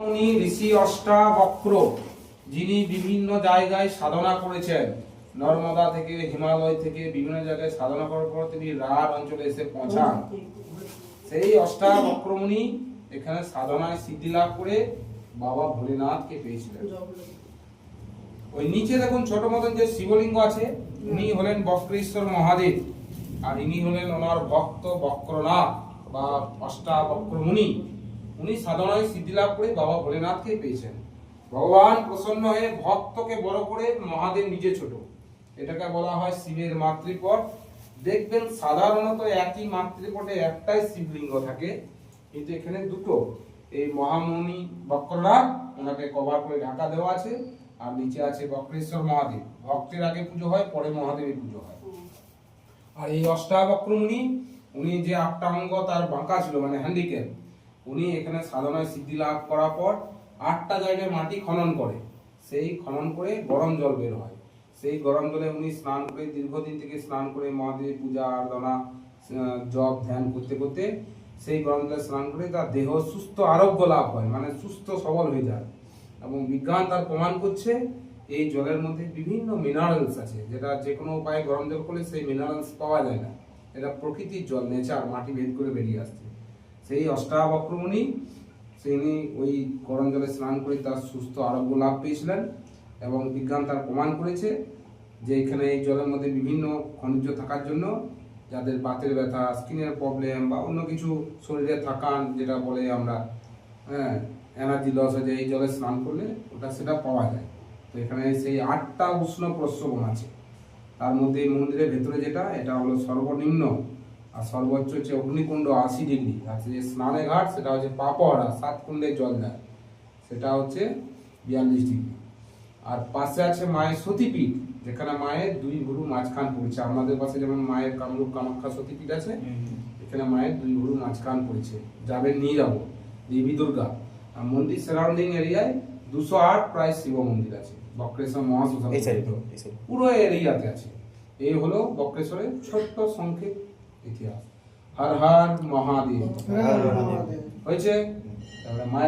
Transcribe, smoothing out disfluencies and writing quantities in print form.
উনি ঋষি অষ্টাবক্র, যিনি বিভিন্ন জায়গায় সাধনা করেছেন। নর্মদা থেকে, হিমালয় থেকে বিভিন্ন জায়গায় সাধনা করার পর তিনি রাঢ় অঞ্চলে এসে পৌঁছান। সেই অষ্টাবক্র মুনি এখানে সাধনায় সিদ্ধি লাভ করে বাবা ভোলেনাথকে পেয়েছিলেন। ওই নিচে দেখুন ছোট মতন যে শিবলিঙ্গ আছে, উনি হলেন বক্রেশ্বর মহাদেব, আর ইনি হলেন ওনার ভক্ত বক্রনাথ বা অষ্টাবক্র মুনি। উনি সাধনায় সিদ্ধি লাভ করে বাবা ভোলেনাথকে পেয়েছেন। ভগবান প্রসন্ন হয়ে ভক্তকে বড় করে মহাদেব নিজে ছোট, এটাকে বলা হয় শিবের মাতৃপট। দেখবেন সাধারণত একই মাতৃপটে একটাই শিবলিঙ্গ থাকে, কিন্তু এখানে দুটো। এই মহামুনি বক্রনাথ, ওনাকে কভার করে ঢাকা দেওয়া আছে, আর নিচে আছে বক্রেশ্বর মহাদেব। ভক্তের আগে পুজো হয়, পরে মহাদেবের পুজো হয়। আর এই অষ্টাবক্র মুনি, উনি যে 8টা অঙ্গ তার বাঁকা ছিল, মানে হ্যান্ডিক্যাপ, উনি এখানে সাধনায় সিদ্ধি লাভ করার পর 8টা জায়গায় মাটি খনন করে, সেই খনন করে গরম জল বের হয়। সেই গরম জলে উনি স্নান করে, দীর্ঘদিন থেকে স্নান করে মহাদেবের পূজা আরাধনা জপ ধ্যান করতে করতে সেই গরম জলে স্নান করে তার দেহ সুস্থ আরোগ্য লাভ হয়, মানে সুস্থ সবল হয়ে যায়। এবং বিজ্ঞান তার প্রমাণ করছে এই জলের মধ্যে বিভিন্ন মিনারেলস আছে, যেটা যে কোনো উপায়ে গরম জল করলে সেই মিনারেলস পাওয়া যায় না। এটা প্রকৃতির জল, নেচার, মাটি ভেদ করে বেরিয়ে আসছে। সেই অষ্টাবক্র মুনি, তিনি ওই গরম জলে স্নান করে তার সুস্থ আরোগ্য লাভ পেয়েছিলেন। এবং বিজ্ঞান তার প্রমাণ করেছে যে এখানে এই জলের মধ্যে বিভিন্ন খনিজ থাকার জন্য যাদের বাতের ব্যথা, স্কিনের প্রবলেম বা অন্য কিছু শরীরে থাকান, যেটা বলে আমরা এনার্জি লস হয়ে যায়, এই জলে স্নান করলে সেটা পাওয়া যায়। তো এখানে সেই 8টা উষ্ণ প্রস্রবণ আছে। তার মধ্যে এই মন্দিরের ভেতরে যেটা, এটা হলো সর্বনিম্ন, আর সর্বোচ্চ হচ্ছে অগ্নিকুণ্ড 80 ডিগ্রি। আর যে স্নানের ঘাট, সেটা হচ্ছে পাপড়া, 7 কুণ্ডে জল দেয়, সেটা হচ্ছে 42 ডিগ্রি। আর পাশে আছে মায়ের সতীপীঠ, যেখানে মায়ের 2 ভুরু মাঝখান পড়েছে। আমাদের পাশে যেমন মায়ের কামরূপ কামাখ্যা সতীপীঠ আছে, এখানে মায়ের 2 ভুরু মাঝখান পড়েছে। যাবেন, নিয়ে যাবো, দেবী দুর্গা। আর মন্দির সারাউন্ডিং এরিয়ায় 208 প্রায় শিব মন্দির আছে। বক্রেশ্বর মহাশ্মশান পুরো এরিয়াতে আছে। এই হলো বক্রেশ্বরের ছোট্ট সংক্ষেপ ইতিহাস। হর হর মহাদেব। হয়েছে। মায়ের